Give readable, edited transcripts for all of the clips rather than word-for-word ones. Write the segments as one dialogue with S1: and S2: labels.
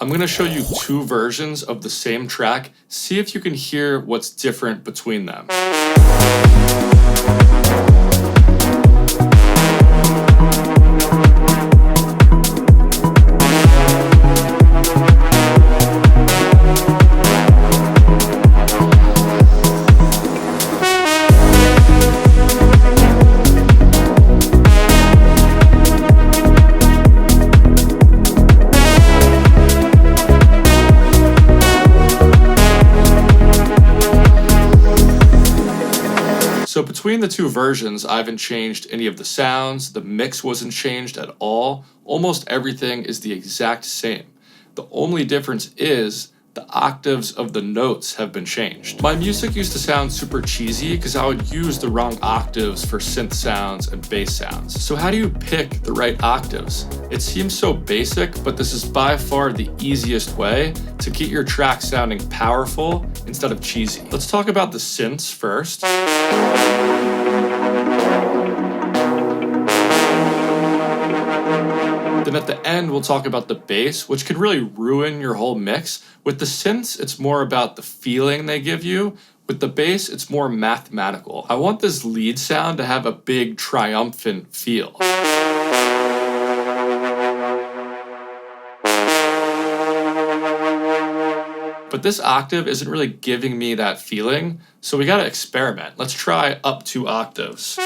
S1: I'm going to show you two versions of the same track. See if you can hear what's different between them. So between the two versions, I haven't changed any of the sounds, the mix wasn't changed at all, almost everything is the exact same. The only difference is the octaves of the notes have been changed. My music used to sound super cheesy because I would use the wrong octaves for synth sounds and bass sounds. So how do you pick the right octaves? It seems so basic, but this is by far the easiest way to get your track sounding powerful instead of cheesy. Let's talk about the synths first. Then at the end, we'll talk about the bass, which could really ruin your whole mix. With the synths, it's more about the feeling they give you. With the bass, it's more mathematical. I want this lead sound to have a big triumphant feel. But this octave isn't really giving me that feeling, so we gotta experiment. Let's try up 2 octaves.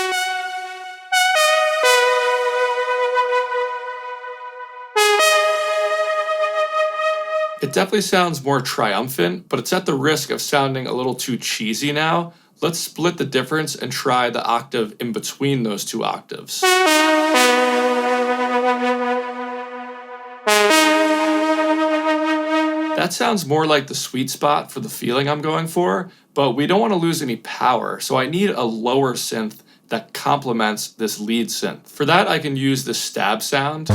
S1: It definitely sounds more triumphant, but it's at the risk of sounding a little too cheesy now. Let's split the difference and try the octave in between those 2 octaves. That sounds more like the sweet spot for the feeling I'm going for, but we don't want to lose any power, so I need a lower synth that complements this lead synth. For that, I can use the stab sound.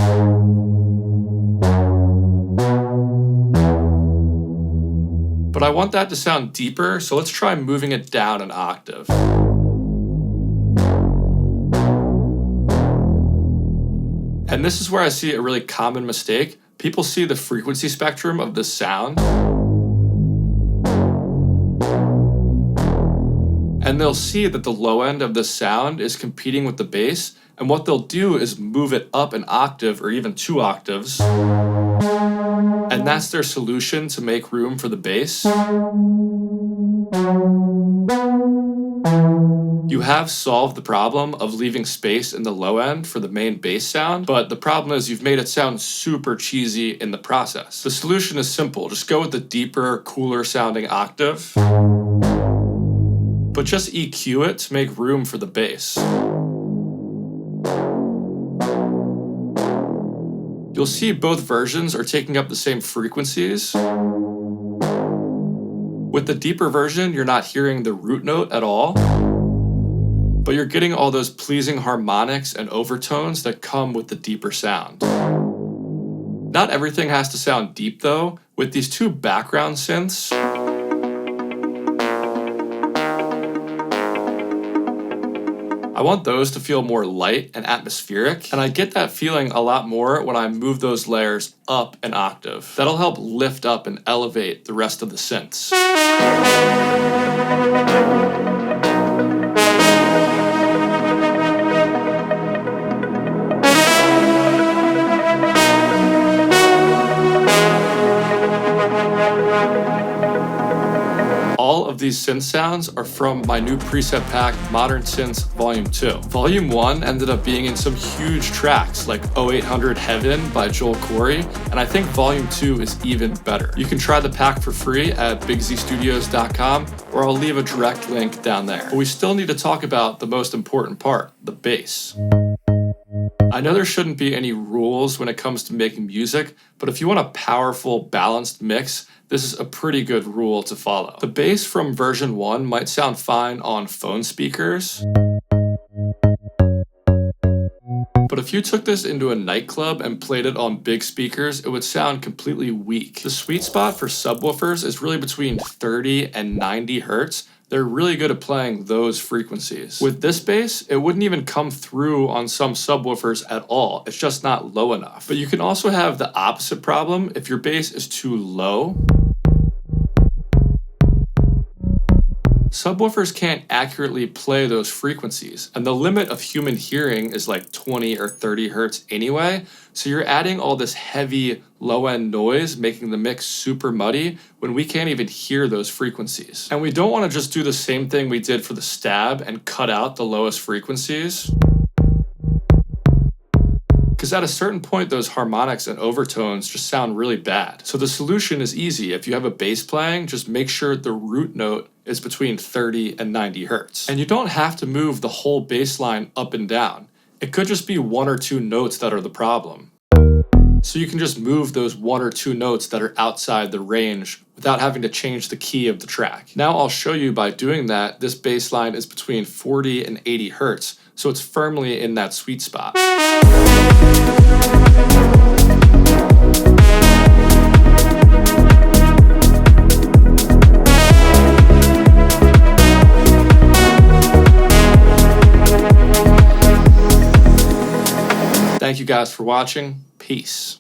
S1: But I want that to sound deeper, so let's try moving it down an octave. And this is where I see a really common mistake. People see the frequency spectrum of this sound, and they'll see that the low end of this sound is competing with the bass, and what they'll do is move it up an octave or even 2 octaves. And that's their solution to make room for the bass. You have solved the problem of leaving space in the low end for the main bass sound, but the problem is you've made it sound super cheesy in the process. The solution is simple. Just go with the deeper, cooler sounding octave, but just EQ it to make room for the bass. You'll see both versions are taking up the same frequencies. With the deeper version, you're not hearing the root note at all, but you're getting all those pleasing harmonics and overtones that come with the deeper sound. Not everything has to sound deep though. With these 2 background synths, I want those to feel more light and atmospheric, and I get that feeling a lot more when I move those layers up an octave. That'll help lift up and elevate the rest of the synths. All of these synth sounds are from my new preset pack, Modern Synths Volume 2. Volume 1 ended up being in some huge tracks like 0800 Heaven by Joel Corey, and I think Volume 2 is even better. You can try the pack for free at bigzstudios.com, or I'll leave a direct link down there. But we still need to talk about the most important part, the bass. I know there shouldn't be any rules when it comes to making music, but if you want a powerful, balanced mix, this is a pretty good rule to follow. The bass from version 1 might sound fine on phone speakers, but if you took this into a nightclub and played it on big speakers, it would sound completely weak. The sweet spot for subwoofers is really between 30 and 90 hertz. they're really good at playing those frequencies. With this bass, it wouldn't even come through on some subwoofers at all. It's just not low enough. But you can also have the opposite problem if your bass is too low. Subwoofers can't accurately play those frequencies, and the limit of human hearing is like 20 or 30 hertz anyway, so you're adding all this heavy low-end noise, making the mix super muddy when we can't even hear those frequencies. And we don't want to just do the same thing we did for the stab and cut out the lowest frequencies. Because at a certain point, those harmonics and overtones just sound really bad. So the solution is easy. If you have a bass playing, just make sure the root note is between 30 and 90 hertz. And you don't have to move the whole bass line up and down. It could just be one or two notes that are the problem. So you can just move those one or two notes that are outside the range without having to change the key of the track. Now I'll show you by doing that, this bass line is between 40 and 80 hertz, so it's firmly in that sweet spot. Thank you guys for watching. Peace.